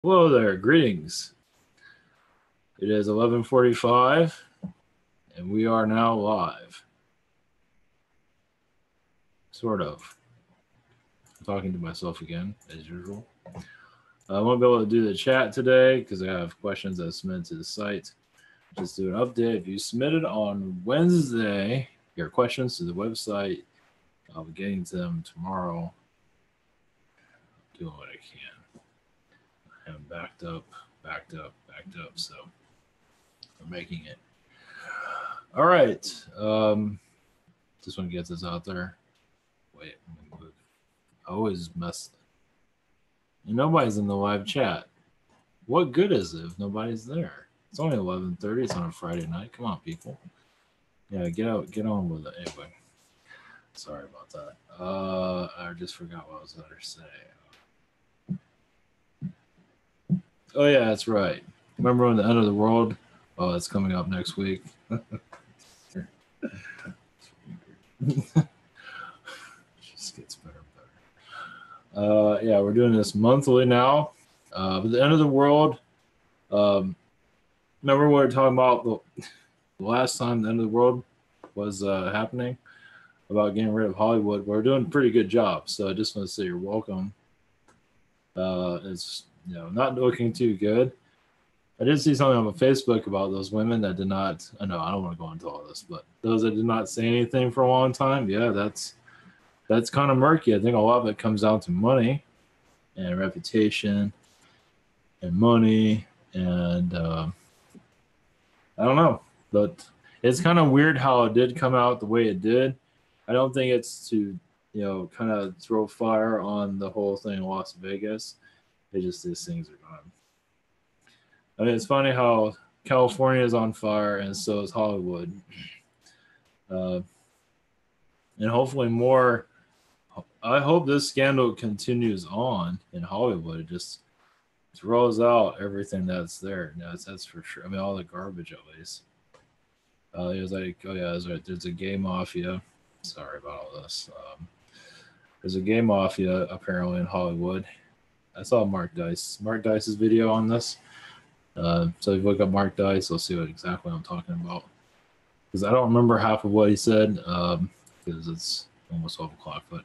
Hello there, greetings. It is 11:45 and we are now live. Sort of. I'm talking to myself again, as usual. I won't be able to do the chat today because I have questions that I submitted to the site. Just do an update. If you submitted on Wednesday your questions to the website, I'll be getting to them tomorrow. Doing what I can. I am backed up, so I'm making it. All right. Just want to get this out there. Wait, I always mess. And nobody's in the live chat. What good is it if nobody's there? It's only 11:30. It's on a Friday night. Come on, people. Yeah, get on with it. Anyway, sorry about that. I just forgot what I was going to say. Oh yeah, that's right. Remember when the end of the world? Oh, it's coming up next week. Just gets better and better. Yeah, we're doing this monthly now. But the end of the world. Remember we were talking about the last time the end of the world was happening about getting rid of Hollywood. We're doing a pretty good job. So I just want to say you're welcome. It's not looking too good. I did see something on Facebook about those women that did not. I know I don't want to go into all this, but those that did not say anything for a long time. Yeah, that's kind of murky. I think a lot of it comes down to money and reputation and money and I don't know, but it's kind of weird how it did come out the way it did. I don't think it's to kind of throw fire on the whole thing in Las Vegas. It just these things are gone. I mean, it's funny how California is on fire and so is Hollywood. And hopefully more. I hope this scandal continues on in Hollywood. It just throws out everything that's there. That's for sure. I mean, all the garbage at least. He was like, oh yeah, that's right. There's a gay mafia. Sorry about all this. There's a gay mafia apparently in Hollywood. I saw Mark Dice's video on this. So if you look up Mark Dice, you'll see what exactly I'm talking about. Because I don't remember half of what he said because it's almost 12 o'clock. But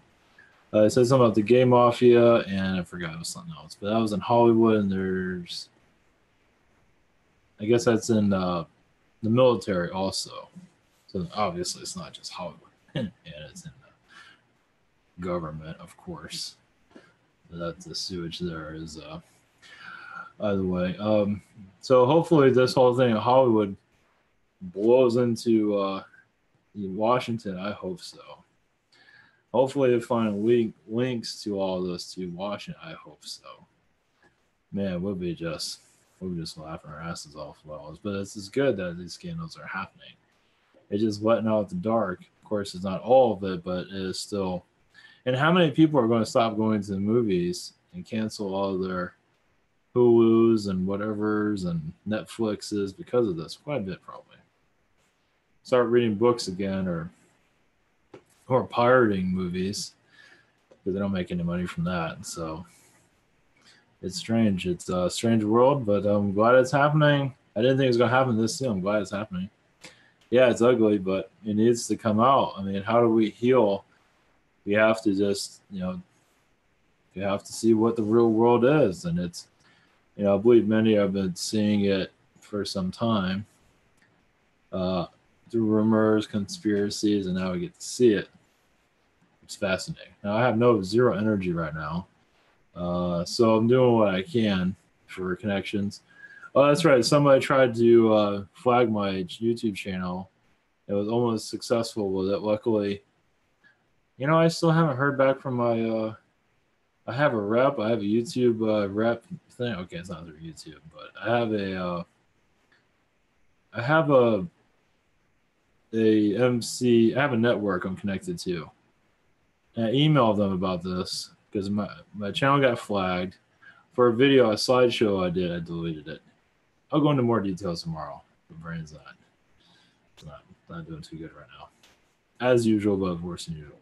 it said something about the gay mafia, and I forgot it was something else. But that was in Hollywood, and there's, I guess that's in the military also. So obviously it's not just Hollywood, and it's in the government, of course. That the sewage there is either way. So hopefully this whole thing in Hollywood blows into Washington. I hope so. Hopefully they find links to all this to Washington. I hope so. Man, we'll be just laughing our asses off well. But it's just good that these scandals are happening. It's just letting out the dark. Of course, it's not all of it, but it is still. And how many people are going to stop going to the movies and cancel all their Hulu's and whatever's and Netflix's because of this? Quite a bit, probably. Start reading books again or pirating movies because they don't make any money from that. So it's strange. It's a strange world, but I'm glad it's happening. I didn't think it was going to happen this soon. I'm glad it's happening. Yeah, it's ugly, but it needs to come out. I mean, how do we heal? We have to just, you have to see what the real world is. And it's, I believe many have been seeing it for some time through rumors, conspiracies, and now we get to see it. It's fascinating. Now, I have zero energy right now. So I'm doing what I can for connections. Oh, that's right. Somebody tried to flag my YouTube channel. It was almost successful with it. Luckily, I still haven't heard back from my. I have a rep. I have a YouTube rep thing. Okay, it's not through YouTube, but I have a. I have a MC. I have a network I'm connected to. And I emailed them about this because my channel got flagged for a video, a slideshow I did. I deleted it. I'll go into more details tomorrow. The brain's not doing too good right now, as usual, but worse than usual.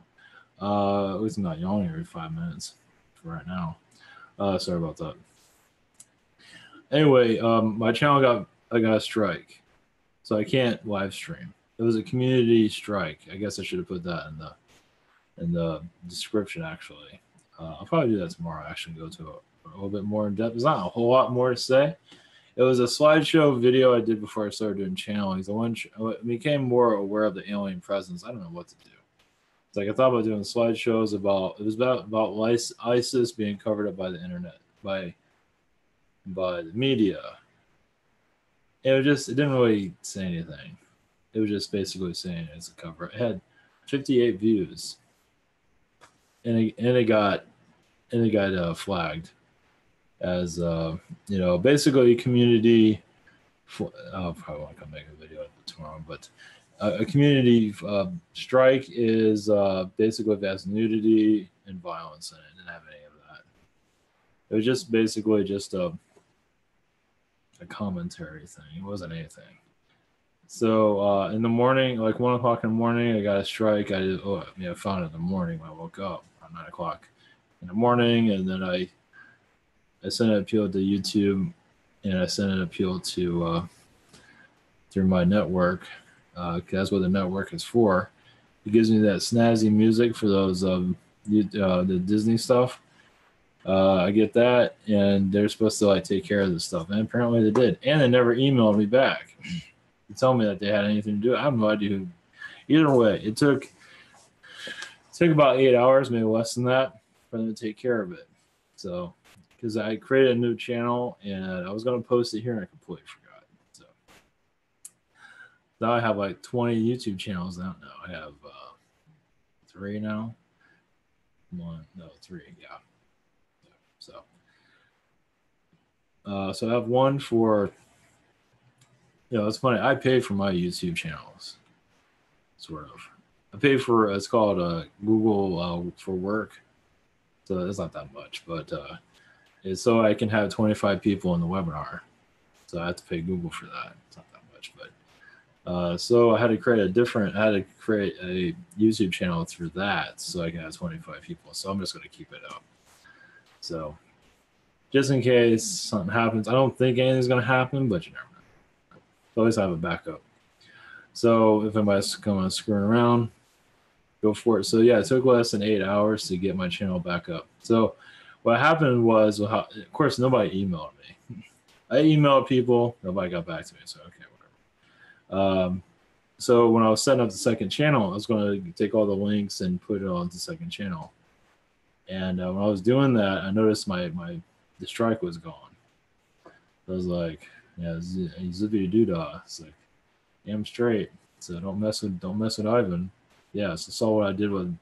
At least I'm not yawning every 5 minutes for right now. Sorry about that. Anyway, my channel I got a strike, so I can't live stream. It was a community strike. I guess I should have put that in the description. Actually, I'll probably do that tomorrow. Actually, go to a little bit more in depth. There's not a whole lot more to say. It was a slideshow video I did before I started doing channeling. I became more aware of the alien presence. I don't know what to do. It's like I thought about doing slideshows about ISIS being covered up by the internet, by the media. It didn't really say anything. It was just basically saying it's a cover. It had 58 views, and it got flagged as basically community. I'll probably want to come make a video tomorrow, but a community strike is basically if it has nudity and violence in it. It didn't have any of that. It was just basically just a commentary thing. It wasn't anything. So in the morning, like 1 o'clock in the morning, I got a strike. I found it in the morning when I woke up around 9 o'clock in the morning, and then I sent an appeal to YouTube, and I sent an appeal to through my network. That's what the network is for. It gives me that snazzy music for those the Disney stuff. I get that, and they're supposed to like take care of this stuff, and apparently they did, and they never emailed me back to tell me that they had anything to do. I have no idea who. Either way, it took about 8 hours, maybe less than that, for them to take care of it. So, because I created a new channel and I was going to post it here, and I completely forgot. So now I have like 20 YouTube channels out now. I have 3 now. 3, yeah. So I have one for, it's funny. I pay for my YouTube channels, sort of. I pay for, it's called Google for work. So it's not that much, but it's so I can have 25 people in the webinar. So I have to pay Google for that. It's not that much, but so I had to create a YouTube channel through that so I can have 25 people. So I'm just going to keep it up. So just in case something happens, I don't think anything's going to happen, but you never know. Always have a backup. So if anybody's coming screwing around, go for it. So yeah, it took less than 8 hours to get my channel back up. So what happened was, of course, nobody emailed me. I emailed people, nobody got back to me. So okay, whatever. So when I was setting up the second channel, I was going to take all the links and put it on the second channel. And when I was doing that, I noticed the strike was gone. I was like, yeah, zippity doodah. It's like, yeah, I'm straight. So don't mess with Ivan. Yeah, so saw what I did with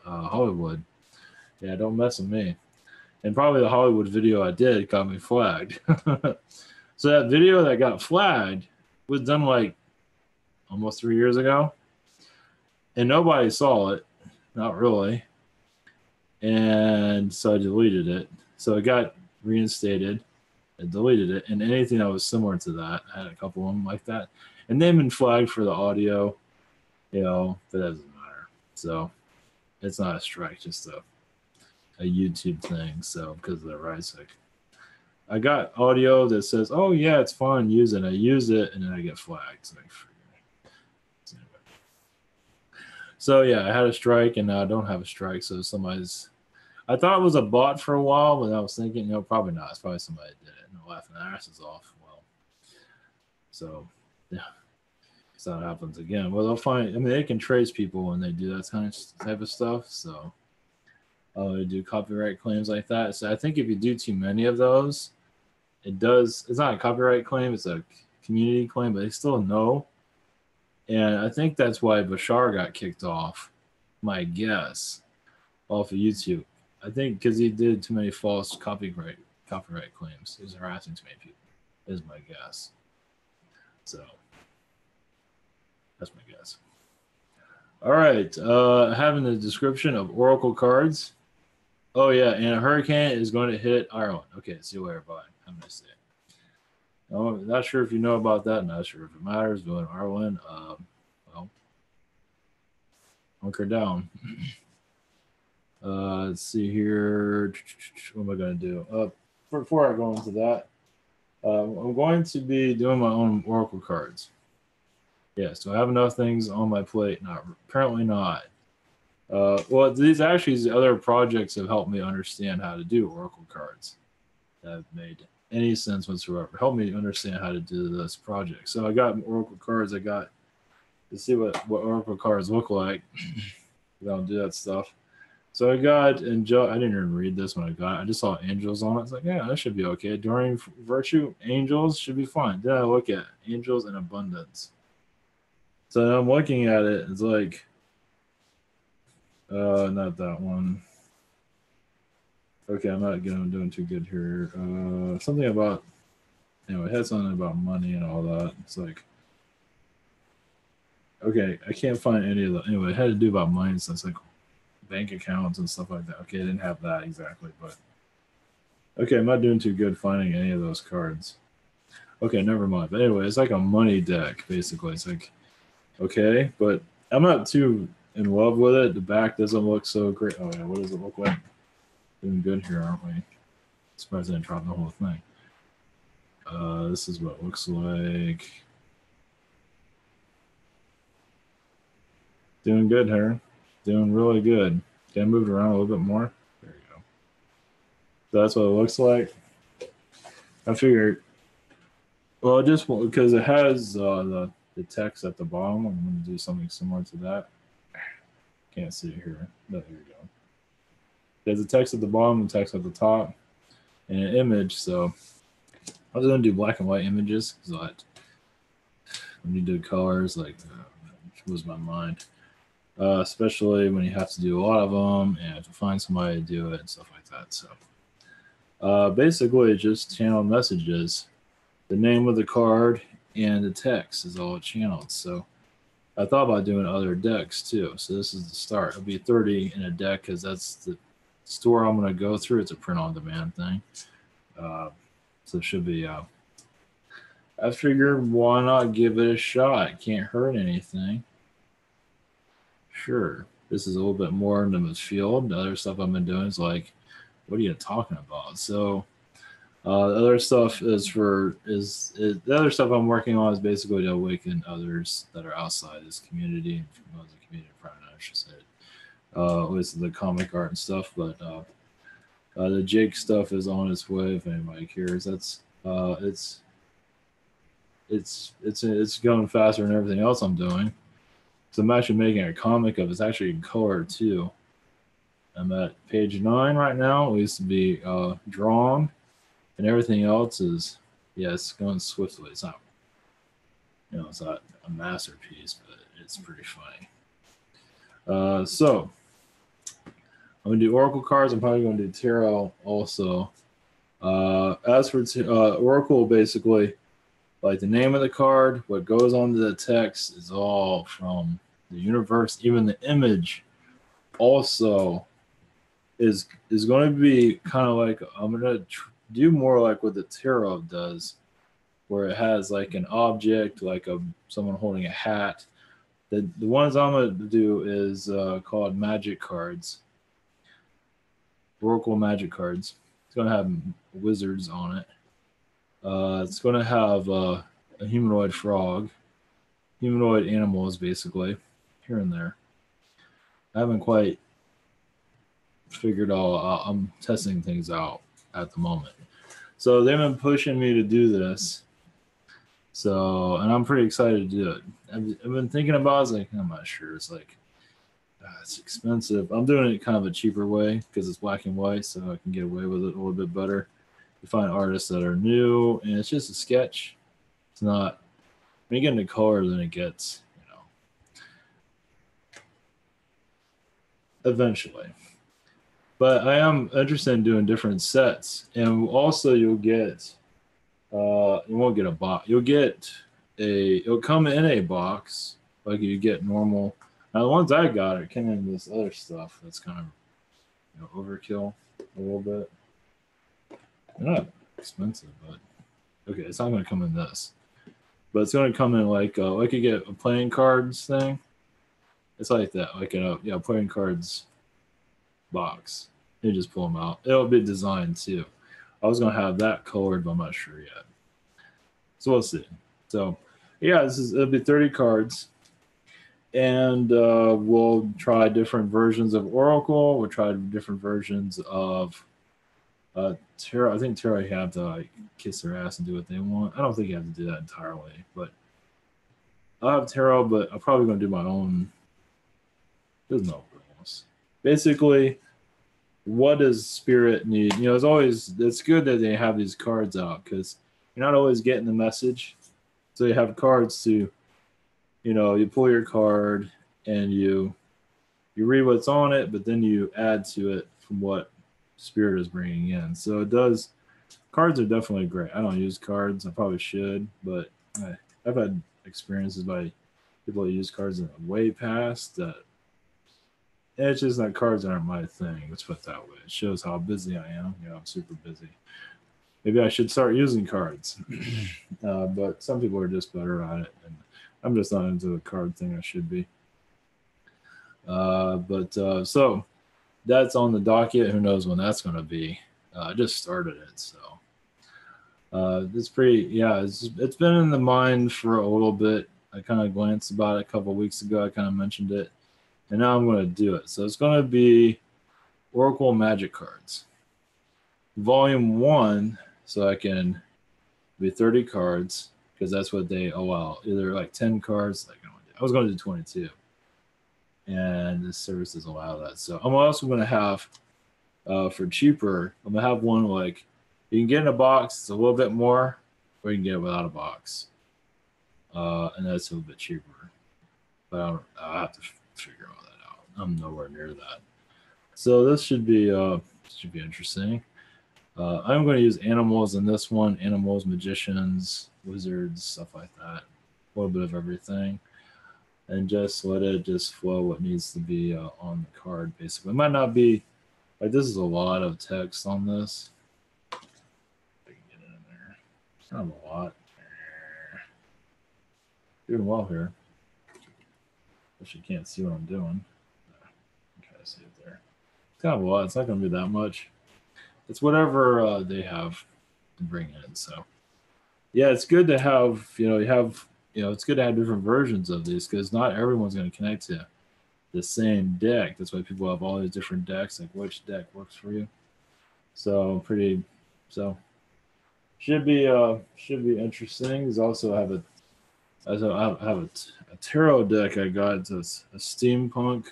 Hollywood. Yeah, don't mess with me. And probably the Hollywood video I did got me flagged. So that video that got flagged was done like almost 3 years ago, and nobody saw it, not really. And so I deleted it. So it got reinstated. I deleted it, and anything that was similar to that, I had a couple of them like that, and they've been flagged for the audio, but that doesn't matter. So it's not a strike, just a YouTube thing. So because of the rights, I got audio that says, "Oh yeah, it's fine, use it." I use it, and then I get flagged. So yeah, I had a strike, and now I don't have a strike. So I thought it was a bot for a while, but I was thinking, probably not. It's probably somebody that did it. And they're laughing their asses off. Well, so yeah, so that happens again. Well, they'll find. I mean, they can trace people when they do that type of stuff. So they do copyright claims like that. So I think if you do too many of those, it's not a copyright claim. It's a community claim, but they still know. And I think that's why Bashar got kicked off, my guess, off of YouTube. I think because he did too many false copyright claims. He was harassing too many people, is my guess. So that's my guess. All right. Having the description of Oracle cards. Oh, yeah. And a hurricane is going to hit Ireland. Okay. See you later. Bye. Have a nice day. I'm not sure if you know about that. Not sure if it matters. Going to Ireland. Well, hunker down. Let's see here. What am I going to do? Before I go into that, I'm going to be doing my own oracle cards. Yes, do I have enough things on my plate? Not apparently not. Well, these other projects have helped me understand how to do oracle cards. That have made any sense whatsoever. Help me understand how to do this project. So I got oracle cards. I got to see what oracle cards look like. I don't do that stuff. So I got angel. I didn't even read this when I got it. I just saw angels on it. It's like, yeah, that should be okay. During virtue, angels should be fine. Then I look at angels and abundance. So I'm looking at it. It's like, not that one. Okay, I'm not doing too good here. Something about anyway, it had something about money and all that. It's like, okay, I can't find any of the anyway. It had to do about money, so it's like bank accounts and stuff like that. Okay, I didn't have that exactly, but okay, I'm not doing too good finding any of those cards. Okay, never mind. But anyway, it's like a money deck basically. It's like okay, but I'm not too in love with it. The back doesn't look so great. Oh yeah, what does it look like? Doing good here, aren't we? Surprised I didn't drop the whole thing. This is what it looks like. Doing good here. Doing really good. Can I move it around a little bit more? There you go. So that's what it looks like. I figured, well, just because it has the text at the bottom, I'm going to do something similar to that. Can't see it here. No, here we go. There's a text at the bottom and text at the top, and an image. So I was going to do black and white images because when you do colors, like, it was my mind. Especially when you have to do a lot of them and have to find somebody to do it and stuff like that. So basically, just channel messages. The name of the card and the text is all channeled. So I thought about doing other decks too. So this is the start. It'll be 30 in a deck because that's the store I'm going to go through. It's a print on demand thing. So it should be. I figured why not give it a shot? It can't hurt anything. Sure. This is a little bit more into the field. The other stuff I've been doing is like, what are you talking about? So the other stuff the other stuff I'm working on is basically to awaken others that are outside this community. Well, the community, probably not, I should say it. With the comic art and stuff, but the Jake stuff is on its way. If anybody cares, that's it's going faster than everything else I'm doing. So I'm actually making a comic of it. It's actually in color too. I'm at page 9 right now. It used to be drawn, and everything else is it's going swiftly. It's not it's not a masterpiece, but it's pretty funny. So I'm gonna do oracle cards. I'm probably gonna do tarot also. As for oracle, basically, like the name of the card, what goes on the text is all from the universe. Even the image also is going to be kind of like I'm going to do more like what the tarot does, where it has like an object, like someone holding a hat. The ones I'm going to do is called magic cards, oracle magic cards. It's going to have wizards on it. It's going to have a humanoid frog, humanoid animals, basically, here and there. I haven't quite figured all out. I'm testing things out at the moment. So they've been pushing me to do this. So, and I'm pretty excited to do it. I've been thinking about it. I was like, I'm not sure. It's like, it's expensive. I'm doing it kind of a cheaper way because it's black and white, so I can get away with it a little bit better. You find artists that are new, and it's just a sketch. It's not, when you get into color, then it gets, eventually. But I am interested in doing different sets, and also you'll get, you won't get a box. You'll get it'll come in a box like you get normal. Now the ones I got it came in this other stuff that's kind of overkill a little bit. They're not expensive, but okay, it's not going to come in this, but it's going to come in like you get a playing cards thing. It's like that, like a playing cards box. You just pull them out. It'll be designed too. I was going to have that colored, but I'm not sure yet. So we'll see. So yeah, it'll be 30 cards, and we'll try different versions of Oracle. We'll try different versions of tarot. I think tarot you have to like kiss their ass and do what they want. I don't think you have to do that entirely, but I'll have tarot, but I'm probably going to do my own. There's no rules. Basically, what does spirit need? You know, it's good that they have these cards out because you're not always getting the message. So you have cards to, you know, you pull your card and you read what's on it, but then you add to it from what spirit is bringing in. So it does. Cards are definitely great. I don't use cards. I probably should, but I've had experiences by people that use cards in the way past that it's just that cards aren't my thing. Let's put it that way. It shows how busy I am. You know, I'm super busy. Maybe I should start using cards. But some people are just better at it, and I'm just not into the card thing. I should be. So that's on the docket. Who knows when that's going to be? I just started it, so it's pretty. Yeah, it's been in the mind for a little bit. I kind of glanced about it a couple of weeks ago. I kind of mentioned it, and now I'm going to do it. So it's going to be Oracle Magic cards, Volume 1. So I can be 30 cards because that's what they allow. Either like 10 cards. Like I was going to do 22, and this services allow that. So I'm also going to have for cheaper. I'm gonna have one like you can get in a box. It's a little bit more, or you can get it without a box, and that's a little bit cheaper. But I'll have to figure all that out. I'm nowhere near that. So this should be interesting. I'm going to use animals in this one. Animals, magicians, wizards, stuff like that. A little bit of everything. And just let it just flow what needs to be on the card, basically. It might not be, like this is a lot of text on this. I can get it in there. It's not a lot. Doing well here. Wish you can't see what I'm doing. I'm trying to see it there. It's kind of a lot. It's not going to be that much. It's whatever they have to bring in. So, yeah, it's good to have, it's good to have different versions of these because not everyone's going to connect to the same deck. That's why people have all these different decks, like which deck works for you. So should be interesting. There's also I have a tarot deck I got. It's a steampunk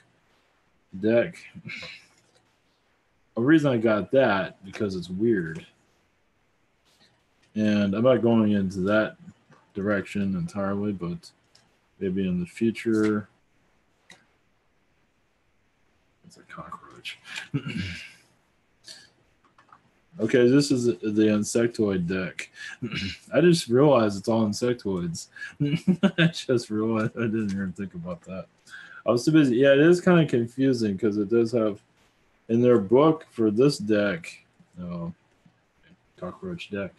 deck. The reason I got that because it's weird, and I'm not going into that direction entirely, but maybe in the future. It's a cockroach. Okay, this is the insectoid deck. I just realized it's all insectoids. I just realized I didn't even think about that. I was too busy. Yeah, it is kind of confusing because it does have in their book for this deck, cockroach deck.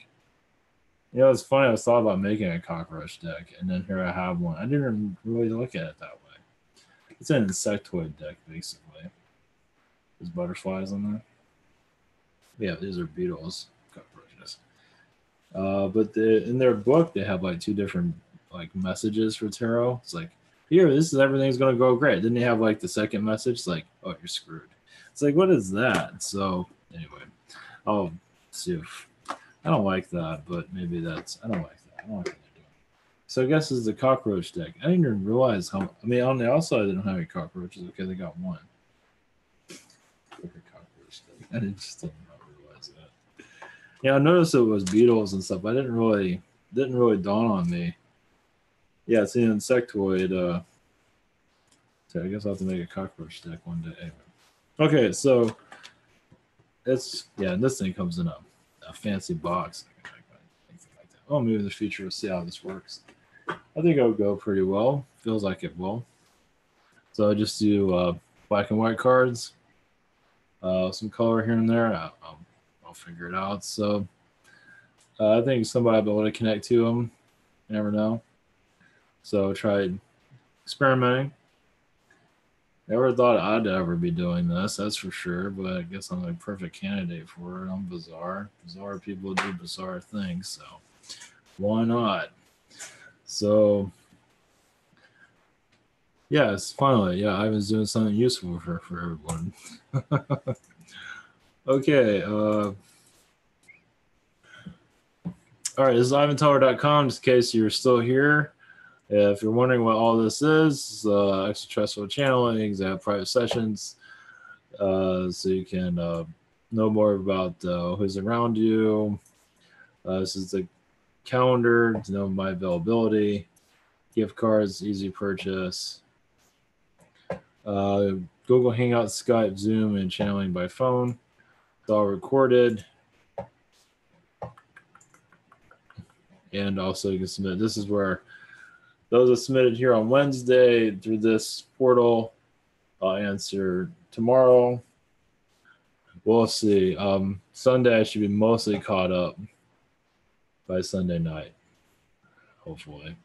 You know, it's funny. I was thought about making a cockroach deck, and then here I have one. I didn't really look at it that way. It's an insectoid deck, basically. There's butterflies on there. Yeah, these are beetles, cockroaches. But in their book, they have like two different like messages for tarot. It's like, here, this is everything's gonna go great. Then they have like the second message, it's like, oh, you're screwed. It's like, what is that? So anyway, I'll see if I don't like that, but maybe I don't like that. I don't like what they're doing. So I guess it's the cockroach deck. I didn't even realize how. I mean, on the outside they don't have any cockroaches. Okay, they got one. Cockroach deck. I just didn't realize that. Yeah, I noticed it was beetles and stuff. I didn't really dawn on me. Yeah, it's an insectoid. So I guess I'll have to make a cockroach deck one day. Anyway. Okay, so this thing comes in a fancy box. Like that. Oh, maybe in the future we'll see how this works. I think it'll go pretty well. Feels like it will. So I just do black and white cards, some color here and there. I'll figure it out. So I think somebody will be able to connect to them. You never know. So try experimenting. Never thought I'd ever be doing this, that's for sure, but I guess I'm a perfect candidate for it. I'm bizarre. Bizarre people do bizarre things, so Why not? So, yes, finally, yeah, Ivan's doing something useful for everyone. Okay. All right, this is ivanteller.com, just in case you're still here. If you're wondering what all this is, extraterrestrial channeling, exam private sessions, so you can know more about who's around you. This is the calendar to know my availability, gift cards, easy purchase, Google Hangouts, Skype, Zoom, and channeling by phone. It's all recorded. And also you can submit. This is where those are submitted here on Wednesday through this portal. I'll answer tomorrow. We'll see. Sunday I should be mostly caught up by Sunday night, hopefully.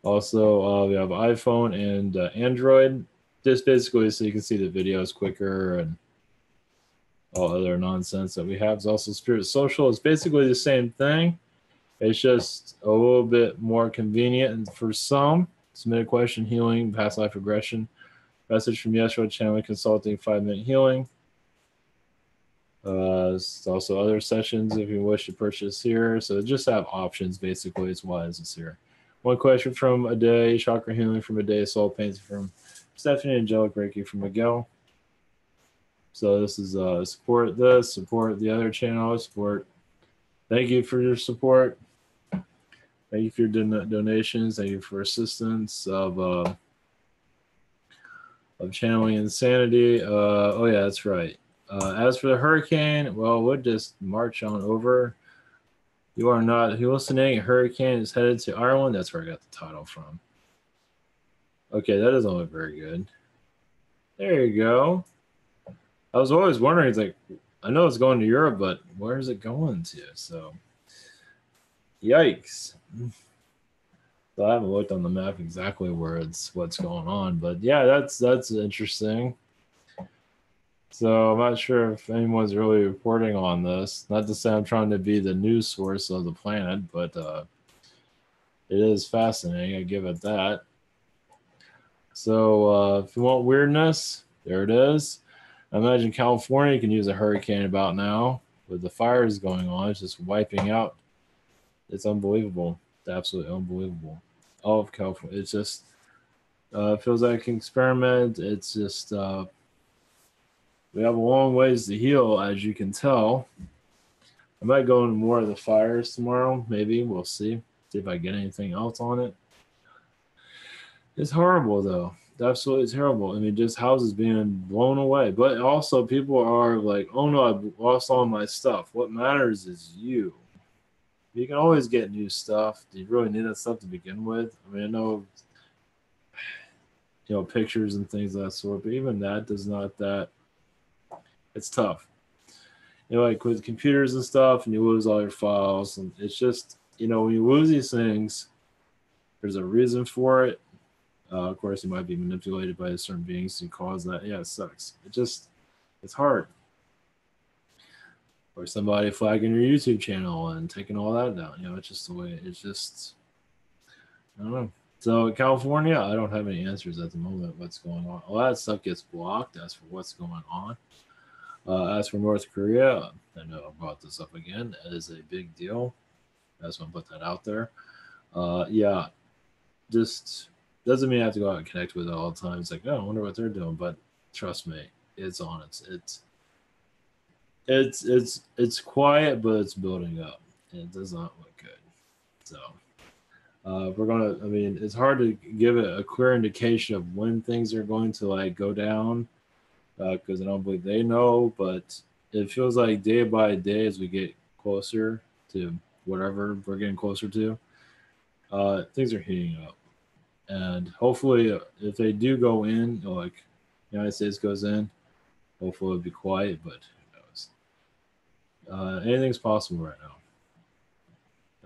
Also, we have iPhone and Android. Just basically so you can see the videos quicker and all other nonsense that we have. It's also Spirit Social. It's basically the same thing. It's just a little bit more convenient for some. Submit a question, healing, past life regression, message from Yeshua, channeling, consulting, 5-minute healing. There's also other sessions if you wish to purchase here. So just have options, basically, is why this is here. One question from a day, chakra healing from a day, soul painting from Stephanie, angelic Reiki from Miguel. So this is support this, support the other channel, support. Thank you for your support. Thank you for your donations. Thank you for assistance of channeling insanity. Oh yeah, that's right. As for the hurricane, well, we'll just march on over. You are not hallucinating. A hurricane is headed to Ireland. That's where I got the title from. Okay, that doesn't look very good. There you go. I was always wondering, it's like, I know it's going to Europe, but where is it going to? So, yikes. So I haven't looked on the map exactly where what's going on, but yeah, that's interesting. So I'm not sure if anyone's really reporting on this. Not to say I'm trying to be the news source of the planet, but it is fascinating. I give it that. So if you want weirdness, there it is. I imagine California can use a hurricane about now with the fires going on. It's just wiping out. It's unbelievable. It's absolutely unbelievable. All of California. It's just feels like an experiment. It's just we have a long ways to heal, as you can tell. I might go into more of the fires tomorrow. Maybe we'll see. See if I get anything else on it. It's horrible, though. It's absolutely terrible. I mean, just houses being blown away. But also, people are like, oh no, I've lost all my stuff. What matters is you. You can always get new stuff. Do you really need that stuff to begin with? I mean, I know, pictures and things of that sort, but even that does not that. It's tough. Like with computers and stuff, and you lose all your files, and it's just, when you lose these things, there's a reason for it. Of course, you might be manipulated by certain beings to cause that. Yeah, it sucks. It's hard. Or somebody flagging your YouTube channel and taking all that down. It's just the way. It's just, I don't know. So California, I don't have any answers at the moment. What's going on? All that stuff gets blocked. As for what's going on. As for North Korea, I know I brought this up again. It is a big deal. I just want to put that out there. Yeah, just doesn't mean I have to go out and connect with it all the time. It's like, oh, I wonder what they're doing. But trust me, it's on. It's quiet, but it's building up. It does not look good. So we're gonna. I mean, it's hard to give it a clear indication of when things are going to go down. Because I don't believe they know, but it feels like day by day as we get closer to whatever we're getting closer to, things are heating up. And hopefully, if they do go in, like the United States goes in, hopefully it'll be quiet, but who knows? Anything's possible right now.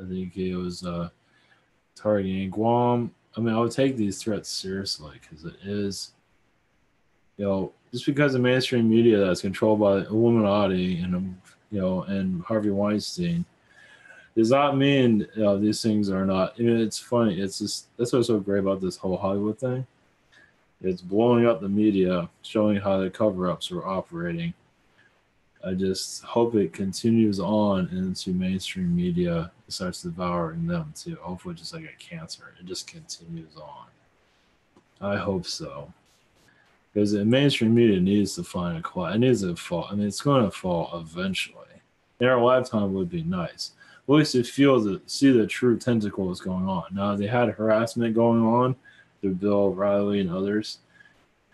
I think it was targeting Guam. I mean, I would take these threats seriously because it is, just because the mainstream media that's controlled by Illuminati and and Harvey Weinstein, does not mean these things are not. I mean, it's funny. It's just that's what's so great about this whole Hollywood thing. It's blowing up the media, showing how the cover-ups are operating. I just hope it continues on into mainstream media, it starts devouring them too. Hopefully, just like a cancer, it just continues on. I hope so. Because the mainstream media needs to find a quiet. It needs to fall. I mean, it's going to fall eventually. In our lifetime would be nice. At least to see the true tentacles going on. Now they had harassment going on through Bill Riley and others,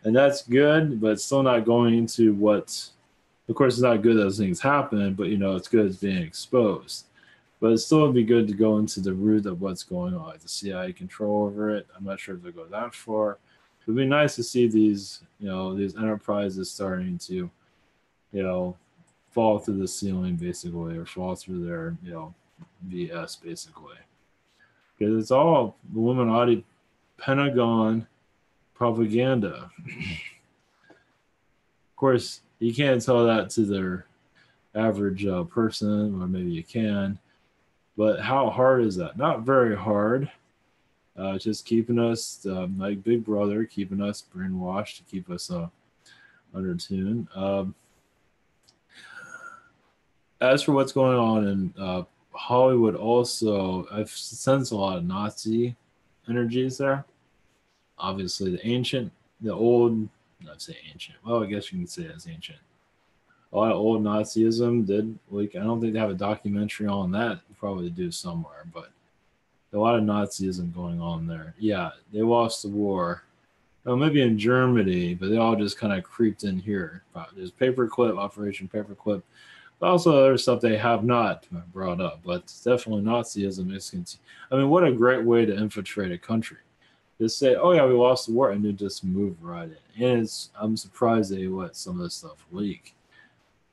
and that's good, but it's still not going into what. Of course, it's not good that those things happen, but it's good it's being exposed. But it still would be good to go into the root of what's going on, like the CIA control over it. I'm not sure if they go that far. It would be nice to see these enterprises starting to, fall through the ceiling basically, or fall through their, BS basically. Because it's all Illuminati, Pentagon propaganda. Of course, you can't tell that to their average person, or maybe you can. But how hard is that? Not very hard. Just keeping us like Big Brother, keeping us brainwashed, to keep us under tune. As for what's going on in Hollywood, also, I've sensed a lot of Nazi energies there. Obviously, the old, not say ancient. Well, I guess you can say it's ancient. A lot of old Nazism did. Like, I don't think they have a documentary on that. Probably do somewhere, but a lot of Nazism going on there. Yeah, they lost the war. Well, maybe in Germany, but they all just kind of creeped in here. There's Paperclip, Operation Paperclip, but also other stuff they have not brought up. But definitely Nazism is. I mean, what a great way to infiltrate a country. Just say, "Oh yeah, we lost the war," and then just move right in. And I'm surprised they let some of this stuff leak.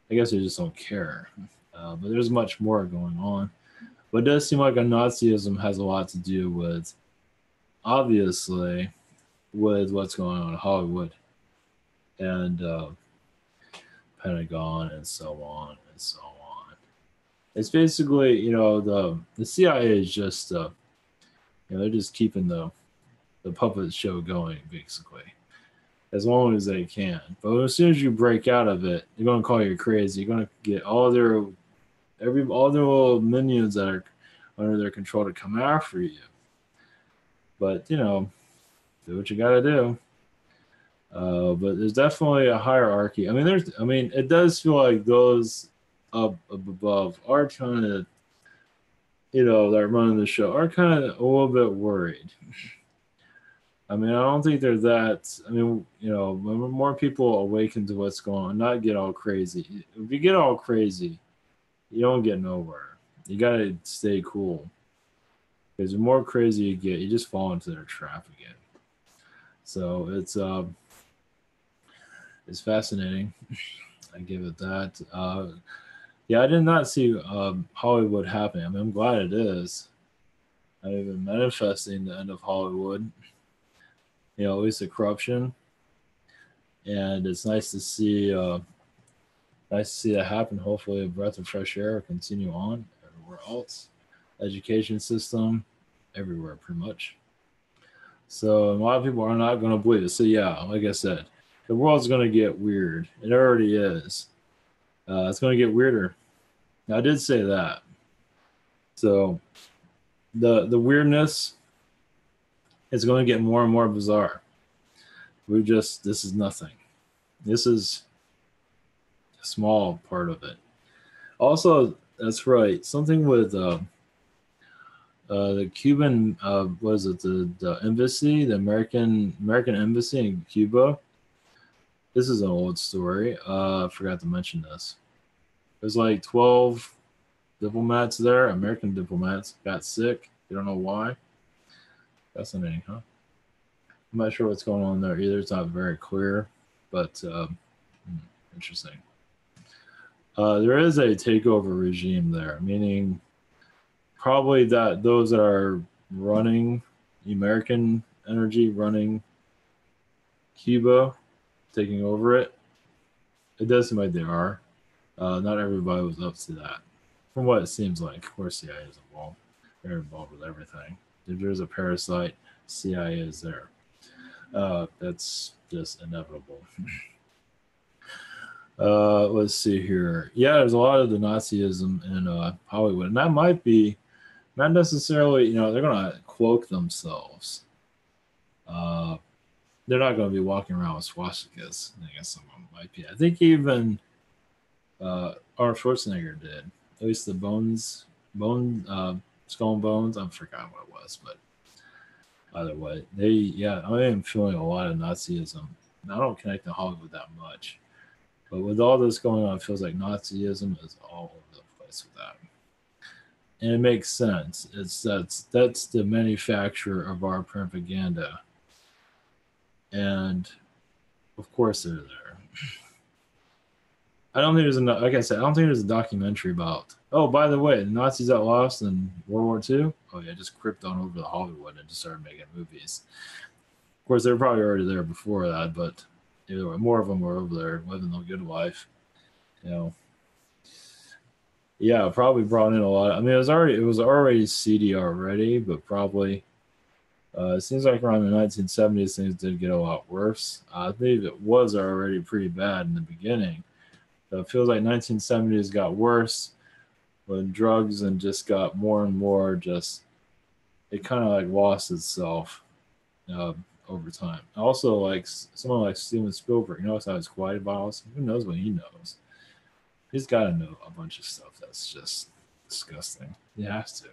I guess they just don't care. But there's much more going on. But it does seem like a Nazism has a lot to do with, obviously, with what's going on in Hollywood and Pentagon and so on and so on. It's basically, the CIA is just, they're just keeping the puppet show going, basically, as long as they can. But as soon as you break out of it, they're going to call you crazy. You're going to get all their little minions that are under their control to come after you. But do what you got to do. But there's definitely a hierarchy. I mean, it does feel like those up above are kind of, that are running the show are kind of a little bit worried. I mean, I don't think they're that. I mean, when more people awaken to what's going on, not get all crazy. If you get all crazy, you don't get nowhere. You got to stay cool. Because the more crazy you get, you just fall into their trap again. So it's fascinating. I give it that. Yeah, I did not see Hollywood happening. I mean, I'm glad it is. I've been manifesting the end of Hollywood. At least the corruption, and it's nice to see. Nice to see that happen. Hopefully, a breath of fresh air will continue on everywhere else. Education system, everywhere, pretty much. So a lot of people are not going to believe it. So yeah, like I said, the world's going to get weird. It already is. It's going to get weirder. Now, I did say that. So the weirdness is going to get more and more bizarre. This is nothing. This is a small part of it. Also, that's right. Something with the Cuban, was it the embassy, the American embassy in Cuba? This is an old story. I forgot to mention this. There's like 12 diplomats there, American diplomats, got sick. You don't know why. Fascinating, huh? I'm not sure what's going on there either. It's not very clear, but interesting. There is a takeover regime there, meaning probably that those that are running American energy, running Cuba, taking over it. It does seem like they are. Not everybody was up to that. from what it seems like. Of course, CIA is involved. They're involved with everything. If there's a parasite, CIA is there. That's just inevitable. Let's see here. Yeah, there's a lot of the Nazism in Hollywood, and that might be not necessarily. They're gonna cloak themselves. They're not going to be walking around with swastikas. I guess some of them might be. I think even Arnold Schwarzenegger did. At least the Skull and Bones. I forgot what it was, but either way, I am feeling a lot of Nazism. And I don't connect to Hollywood that much, but with all this going on, it feels like Nazism is all over the place with that, and it makes sense. That's the manufacturer of our propaganda, and of course they're there. I don't think like I said, I don't think there's a documentary about, oh, by the way, the Nazis got lost in World War II. Oh yeah, just crept on over to Hollywood and just started making movies. Of course, they were probably already there before that, but more of them were over there living the good life. Yeah, probably brought in a lot. I mean, it was already seedy already, but probably. It seems like around the 1970s, things did get a lot worse. I believe it was already pretty bad in the beginning. So it feels like 1970s got worse when drugs and just got more and more it kind of like lost itself over time. Also, like someone like Steven Spielberg, notice how he's quiet about us. Who knows what he knows? He's got to know a bunch of stuff that's just disgusting. He has to.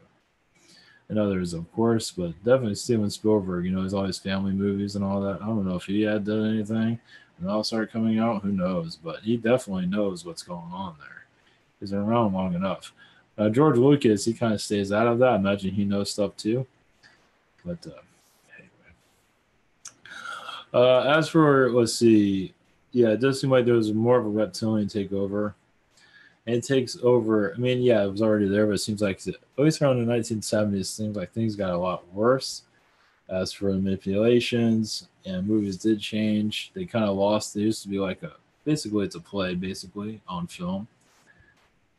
And others, of course, but definitely Steven Spielberg. He's all his family movies and all that. I don't know if he had done anything and all started coming out. Who knows? But he definitely knows what's going on there. He's been around long enough. George Lucas, he kind of stays out of that. I imagine he knows stuff too. But anyway. As for, let's see, yeah, it does seem like there was more of a reptilian takeover. And it takes over. I mean, yeah, it was already there, but it seems like at least around the 1970s, it seems like things got a lot worse. As for manipulations and movies did change, they kind of lost. They used to be like basically it's a play, basically on film,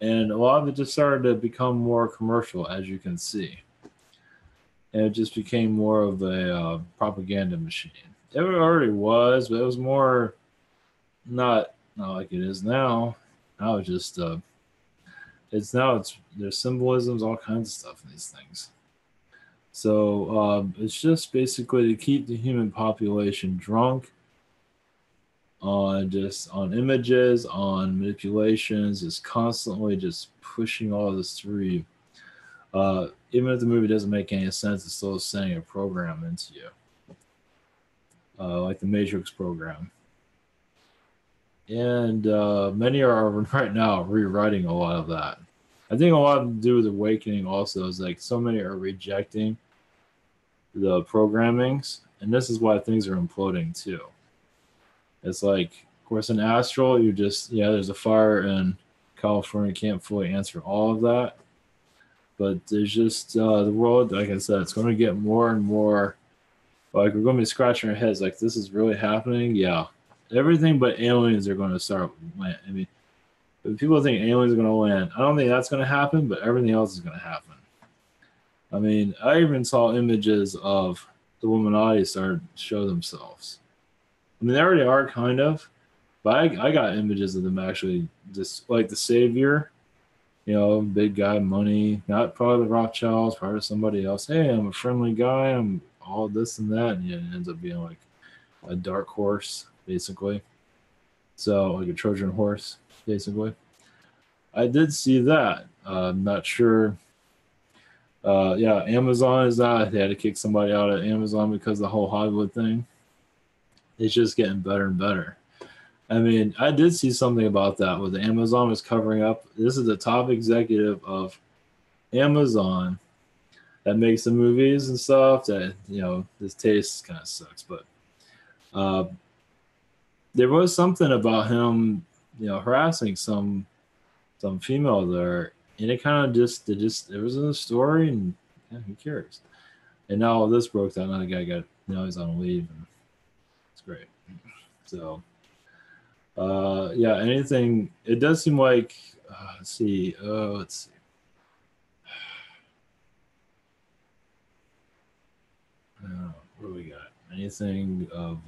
and a lot of it just started to become more commercial, as you can see, and it just became more of a propaganda machine. It already was, but it was more not like it is now. Now it's just there's symbolisms, all kinds of stuff in these things. So it's just basically to keep the human population drunk on images, on manipulations, just constantly just pushing all this through you. Even if the movie doesn't make any sense, it's still sending a program into you, like the Matrix program. And many are right now rewriting a lot of that. I think a lot to do with awakening also is like so many are rejecting the programmings, and this is why things are imploding too. It's like, of course, in Astral, there's a fire in California, can't fully answer all of that, but there's just the world, like I said, it's going to get more and more like we're going to be scratching our heads like this is really happening. Yeah, everything but aliens are going to start land. I mean, if people think aliens are going to land, I don't think that's going to happen, but everything else is going to happen. I mean, I even saw images of the Illuminati start to show themselves. I mean, they already are kind of, but I got images of them actually just like the savior, big guy, money, not probably the Rothschilds, probably somebody else. Hey, I'm a friendly guy. I'm all this and that. And it ends up being like a dark horse, basically. So like a Trojan horse, basically. I did see that. I'm not sure. Amazon is that. They had to kick somebody out of Amazon because of the whole Hollywood thing. It's just getting better and better. I mean, I did see something about that with Amazon was covering up. This is the top executive of Amazon that makes the movies and stuff that, his taste kind of sucks. But there was something about him, harassing some female there. And it kind of it was in the story, and who cares? And now all this broke down. Now the guy he's on leave, and it's great. So, anything. It does seem like let's see. anything of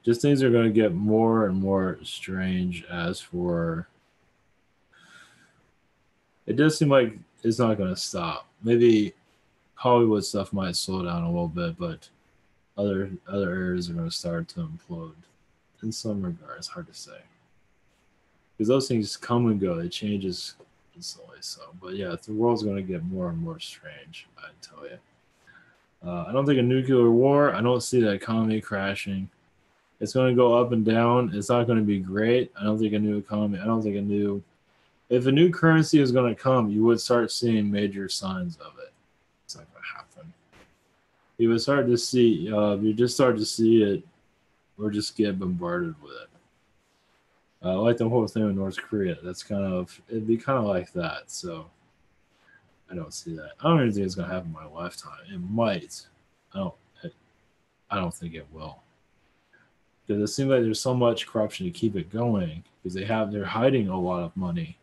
just things are going to get more and more strange. As for it does seem like it's not going to stop. Maybe Hollywood stuff might slow down a little bit, but other areas are going to start to implode in some regards. Hard to say because those things come and go. It changes instantly. So, but yeah, the world's going to get more and more strange. I tell you. I don't think a nuclear war. I don't see the economy crashing. It's going to go up and down. It's not going to be great. I don't think a new economy. I don't think a new. If a new currency is going to come, you would start seeing major signs of it. It's not going to happen. You would start to see. You just start to see it, or just get bombarded with it. Like the whole thing with North Korea. That's kind of. It'd be kind of like that. So. I don't see that. I don't even think it's going to happen in my lifetime. It might. I don't. I don't think it will. Because it seems like there's so much corruption to keep it going. Because they're hiding a lot of money.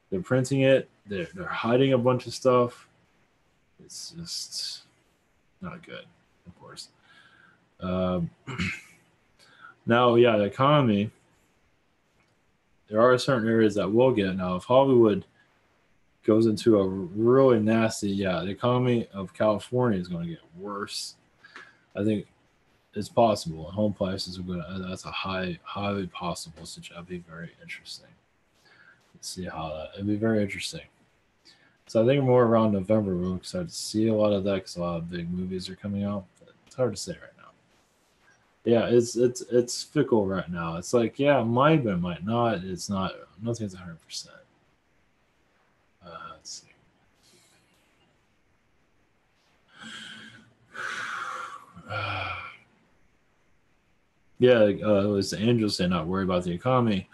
They're printing it. They're hiding a bunch of stuff. It's just not good, of course. Now, yeah, the economy. There are certain areas that will get. Now, if Hollywood goes into a really nasty, the economy of California is going to get worse. I think it's possible. Home prices are going to, that's a highly possible situation. That'd be very interesting. Let's see how that, it'd be very interesting. So I think more around November, we'll start to see a lot of that because a lot of big movies are coming out. But it's hard to say right now. Yeah, it's fickle right now. It's like, yeah, it might, but it might not. It's not, nothing's 100%. Let's see. Yeah, it was Angel saying not worry about the economy,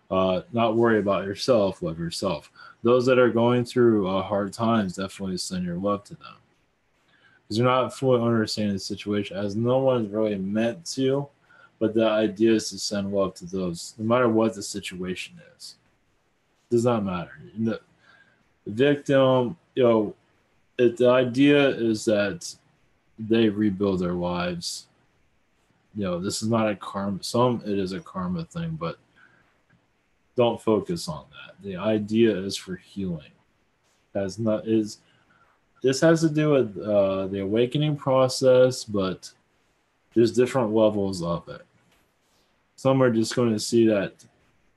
not worry about yourself, love yourself. Those that are going through hard times, definitely send your love to them. Because you're not fully understanding the situation, as no one is really meant to, but the idea is to send love to those, no matter what the situation is. It does not matter. The victim, the idea is that they rebuild their lives. This is not a karma. It is a karma thing, but don't focus on that. The idea is for healing. This has to do with the awakening process, but there's different levels of it. Some are just going to see that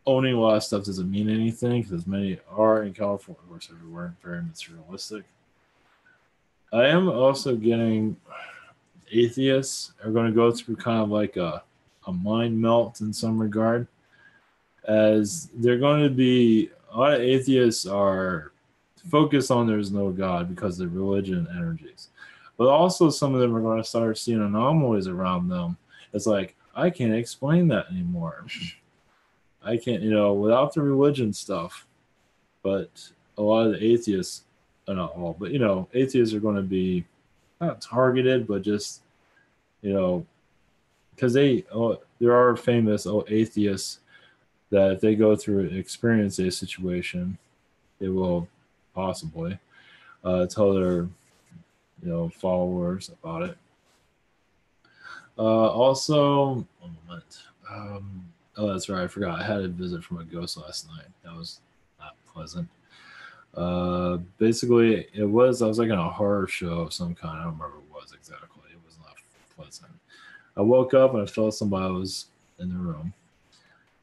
owning a lot of stuff doesn't mean anything, because many are in California, of course, everywhere, very materialistic. I am also getting atheists are going to go through kind of like a mind melt in some regard, as they're going to be, a lot of atheists are focused on there's no God because of religion energies, but also some of them are going to start seeing anomalies around them. It's like, I can't explain that anymore. I can't, without the religion stuff. But a lot of the atheists, not all, but atheists are going to be not targeted, but just because there are famous atheists that if they go through experience a situation, they will possibly tell their followers about it. Also, one moment. Oh, that's right. I forgot. I had a visit from a ghost last night. That was not pleasant. Basically, I was like in a horror show of some kind. I don't remember what it was exactly. It was not pleasant. I woke up and I felt somebody was in the room.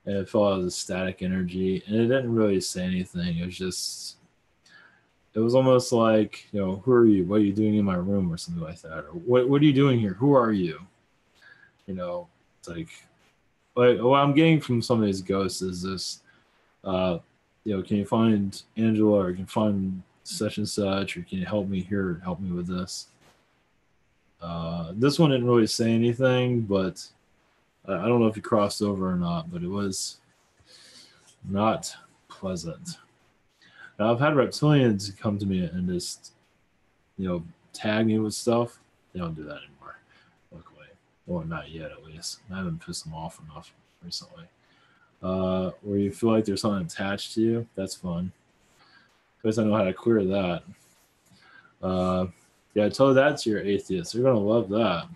And it felt like a static energy. And it didn't really say anything. It was almost like, who are you? What are you doing in my room or something like that? Or what are you doing here? Who are you? It's like what I'm getting from some of these ghosts is this, can you find Angela, or can you find such and such, or can you help me here, help me with this? This one didn't really say anything, but I don't know if he crossed over or not, but it was not pleasant. Now, I've had reptilians come to me and just, tag me with stuff. They don't do that anymore, luckily. Well, not yet, at least. I haven't pissed them off enough recently. Where you feel like there's something attached to you, that's fun. Because I know how to clear that. Yeah, tell that to your atheists. They're gonna love that.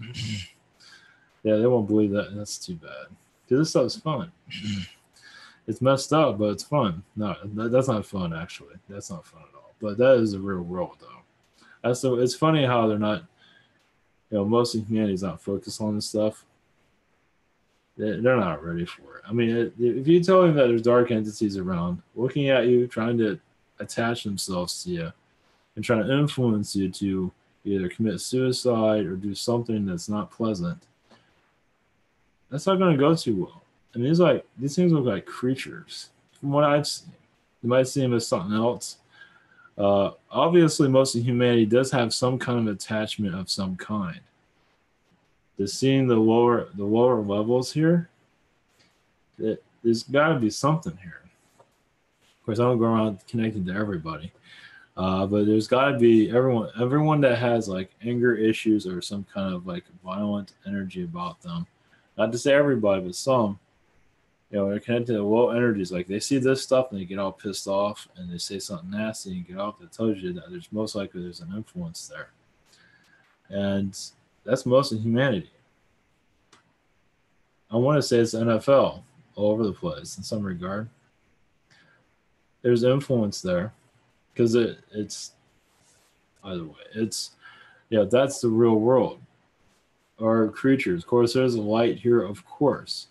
Yeah, they won't believe that. That's too bad. Because this stuff's fun. It's messed up, but it's fun. No, that's not fun. Actually, that's not fun at all. But that is the real world, though. That's so. It's funny how they're not. Most of humanity's not focused on this stuff. They're not ready for it. I mean, if you tell them that there's dark entities around, looking at you, trying to attach themselves to you, and trying to influence you to either commit suicide or do something that's not pleasant, that's not going to go too well. I mean, these things look like creatures. From what I've seen, you might see them as something else. Obviously, most of humanity does have some kind of attachment of some kind. Just seeing the lower levels here, there's got to be something here. Of course, I don't go around connecting to everybody, but there's got to be everyone that has like anger issues or some kind of like violent energy about them. Not to say everybody, but some. They're connected to low energies. Like they see this stuff and they get all pissed off and they say something nasty and get off. That tells you that there's most likely there's an influence there, and that's most of humanity. I want to say it's NFL all over the place in some regard. There's influence there because it's either way. That's the real world. Our creatures. Of course, there's a light here, of course.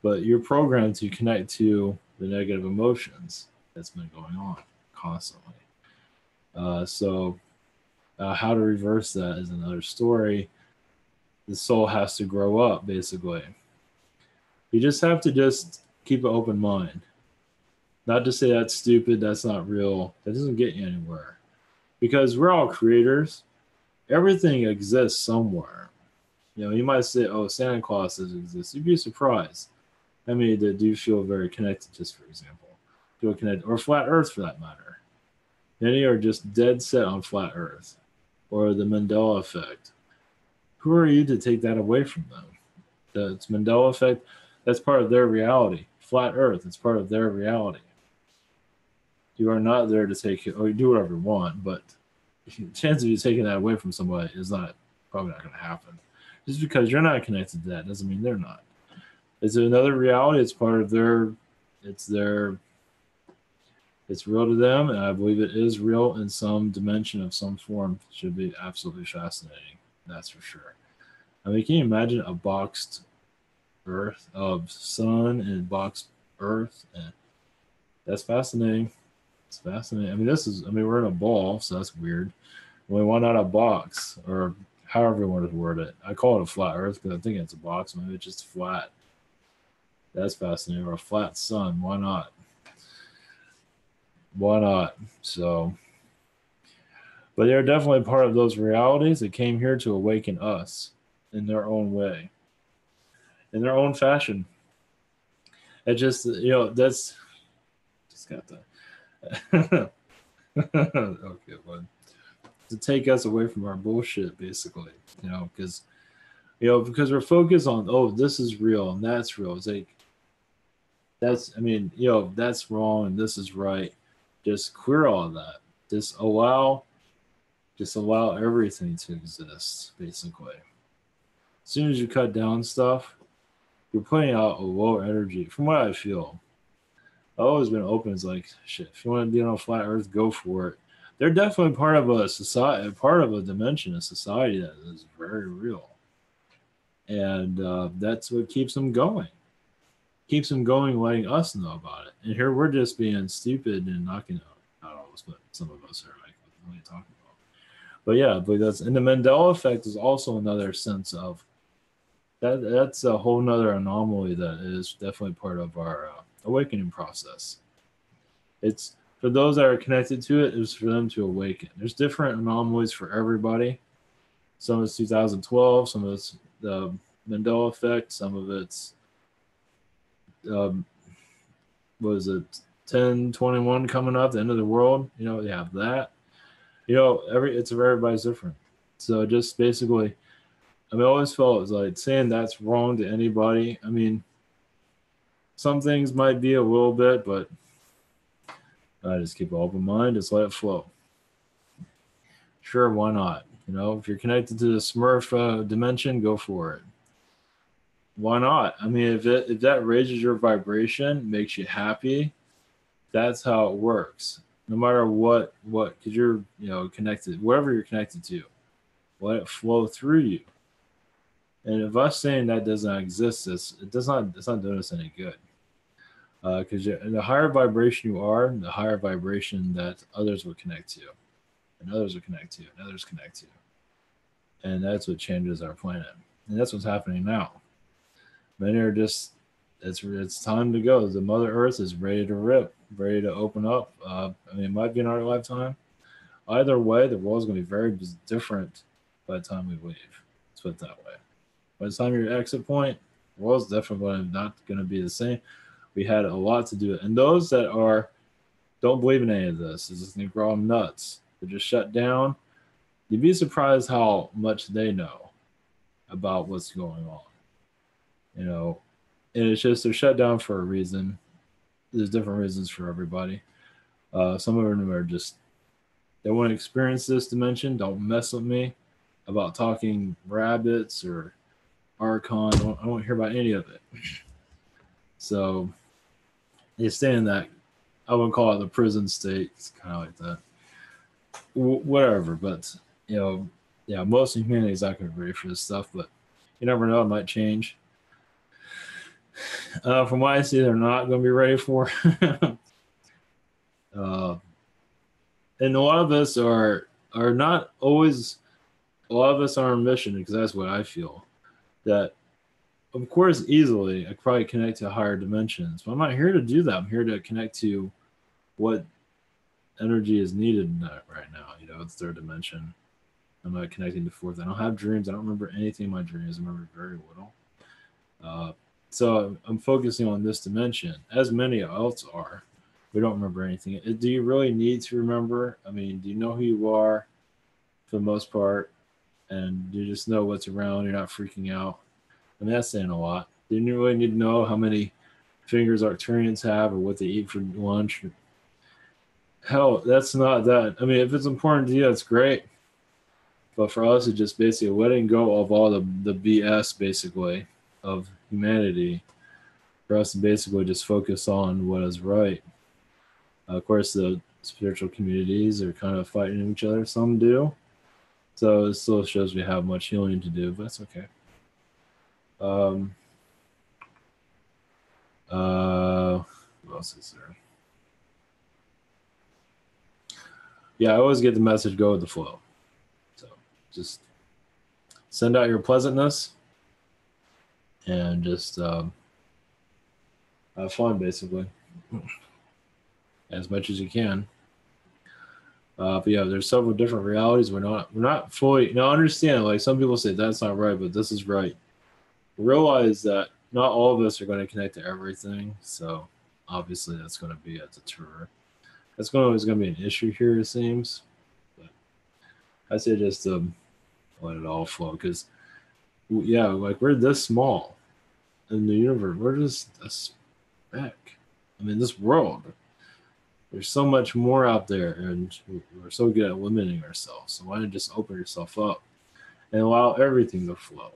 But you're programmed to connect to the negative emotions that's been going on constantly. So how to reverse that is another story. The soul has to grow up, basically. You just have to just keep an open mind. Not to say that's stupid, that's not real. That doesn't get you anywhere. Because we're all creators. Everything exists somewhere. You might say, oh, Santa Claus doesn't exist. You'd be surprised. I mean, that do feel very connected, just for example. Feel connected, or flat Earth for that matter. Many are just dead set on flat Earth, or the Mandela effect. Who are you to take that away from them? The Mandela effect, that's part of their reality. Flat Earth, it's part of their reality. You are not there to take it, or you do whatever you want, but the chance of you taking that away from somebody is probably not going to happen. Just because you're not connected to that doesn't mean they're not. It's another reality. It's part of it's real to them, and I believe it is real in some dimension of some form. It should be absolutely fascinating. That's for sure. I mean, can you imagine a boxed Earth of sun and boxed Earth? And that's fascinating. It's fascinating. I mean, we're in a ball, so that's weird. Why not a box, or however you want to word it? I call it a flat Earth because I think it's a box. Maybe it's just flat. That's fascinating. Or a flat sun. Why not? Why not? So, but they're definitely part of those realities that came here to awaken us in their own way, in their own fashion. It just, that's just got the okay, bud. To take us away from our bullshit, basically, because we're focused on, oh, this is real and that's real. It's like, that's wrong and this is right. Just clear all of that. Just allow everything to exist, basically. As soon as you cut down stuff, you're putting out a low energy. From what I feel, I've always been open. It's like, shit, if you want to be on a flat Earth, go for it. They're definitely part of a society, part of a dimension of society that is very real. And that's what keeps them going. Keeps them going, letting us know about it. And here we're just being stupid and knocking out. Not all of us, but some of us are like, what are you talking about? But yeah, and the Mandela effect is also another sense of that. That's a whole nother anomaly that is definitely part of our awakening process. It's for those that are connected to it, is for them to awaken. There's different anomalies for everybody. Some of it's 2012, some of it's the Mandela effect, some of it's what is it, 1021 coming up, the end of the world. They have that. It's everybody's different. So just basically, I always felt it was like saying that's wrong to anybody. I mean, some things might be a little bit, but I just keep an open mind, just let it flow. Sure, why not? You know, if you're connected to the Smurf dimension, go for it. Why not? I mean, if that raises your vibration, makes you happy, that's how it works. No matter what, because you're connected, whatever you're connected to, let it flow through you. And if us saying that does not exist, it's not doing us any good. Because the higher vibration you are, the higher vibration that others will connect to, and others will connect to, and others connect to, and that's what changes our planet, and that's what's happening now. Many are just it's time to go. The Mother Earth is ready to rip, ready to open up. I mean, it might be in our lifetime. Either way, the world's going to be very different by the time we leave. Let's put it that way. By the time you're at exit point, the world's definitely not going to be the same. We had a lot to do. And those that don't believe in any of this, is just going to grow them nuts. They're just shut down. You'd be surprised how much they know about what's going on. You know, and it's just they're shut down for a reason. There's different reasons for everybody. Some of them are just they want to experience this dimension. Don't mess with me about talking rabbits or Archon. I don't want to hear about any of it. So they stay in that. I wouldn't call it the prison state. It's kind of like that. Whatever, but yeah, most of humanity is not going to be ready for this stuff. But you never know; it might change. From what I see, they're not going to be ready for. And a lot of us are not always. A lot of us are on a mission because that's what I feel. That, of course, easily I could probably connect to higher dimensions, but I'm not here to do that. I'm here to connect to what energy is needed in that right now. It's third dimension. I'm not connecting to fourth. I don't have dreams. I don't remember anything in my dreams. I remember very little. So I'm focusing on this dimension, as many else are. We don't remember anything. Do you really need to remember? I mean, do you know who you are for the most part? And you just know what's around. You're not freaking out. I mean, that's saying a lot. Do you really need to know how many fingers Arcturians have or what they eat for lunch? Hell, that's not that. I mean, if it's important to you, that's great. But for us, it's just basically letting go of all the BS, basically, of humanity. For us to basically just focus on what is right. Of course, the spiritual communities are kind of fighting each other. Some do. So it still shows we have much healing to do, but that's okay. What else is there? Yeah, I always get the message, go with the flow. So just send out your pleasantness and just have fun, basically, as much as you can. But yeah, there's several different realities. We're not fully understand. Like some people say that's not right, but this is right. Realize that not all of us are going to connect to everything. So obviously that's going to be a deterrent. That's always going to be an issue here, it seems. But I say just let it all flow because, yeah, like we're this small in the universe. We're just a speck. I mean, this world. There's so much more out there, and we're so good at limiting ourselves. So why not just open yourself up and allow everything to flow?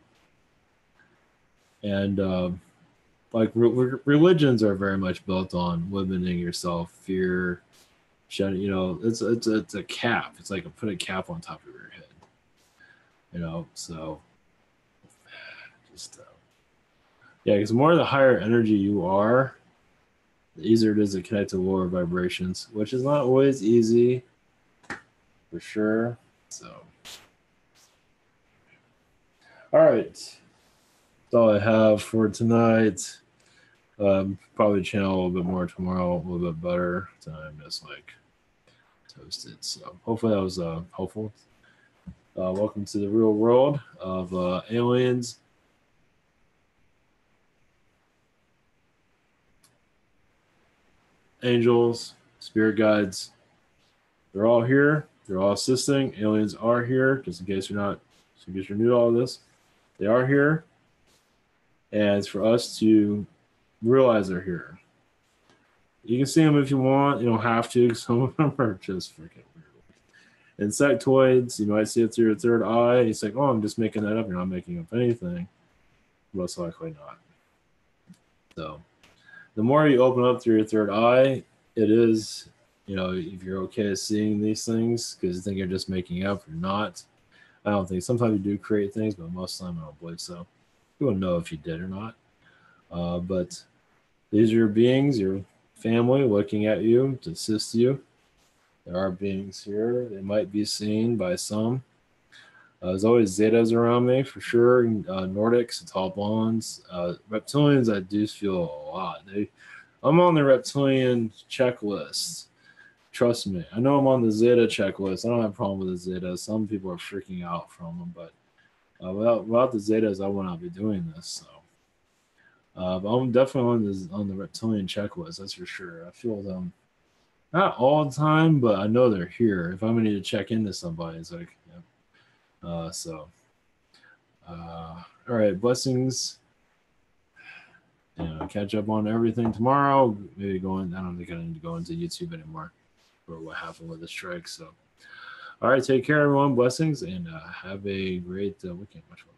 And like religions are very much built on limiting yourself, fear, shutting. It's a cap. It's like put a cap on top of your head. So just yeah, because the more the higher energy you are, the easier it is to connect to lower vibrations, which is not always easy, for sure. So, all right, that's all I have for tonight. Probably channel a little bit more tomorrow, a little bit better. I'm just like toasted. So hopefully that was helpful. Welcome to the real world of aliens. Angels, spirit guides, they're all here. They're all assisting. Aliens are here, just in case you're new to all this. They are here. And it's for us to realize they're here. You can see them if you want. You don't have to, because some of them are just freaking weird. Insectoids, you might see it through your third eye. It's like, oh, I'm just making that up. You're not making up anything. Most likely not. So the more you open up through your third eye, it is, if you're okay seeing these things, because you think you're just making up, you're not. I don't think. Sometimes you do create things, but most of the time I don't believe so. You wouldn't know if you did or not. But these are your beings, your family looking at you to assist you. There are beings here. They might be seen by some. There's always Zetas around me for sure. Nordics, tall blondes. Reptilians, I do feel a lot. I'm on the reptilian checklist. Trust me. I know I'm on the Zeta checklist. I don't have a problem with the Zetas. Some people are freaking out from them, but without the Zetas, I would not be doing this. So, but I'm definitely on the reptilian checklist. That's for sure. I feel them. Not all the time, but I know they're here. If I'm gonna need to check into somebody, it's like, all right, blessings. Catch up on everything tomorrow. Maybe I don't think I need to go into YouTube anymore for what happened with the strike. So, all right, take care, everyone. Blessings, and have a great weekend. Much love.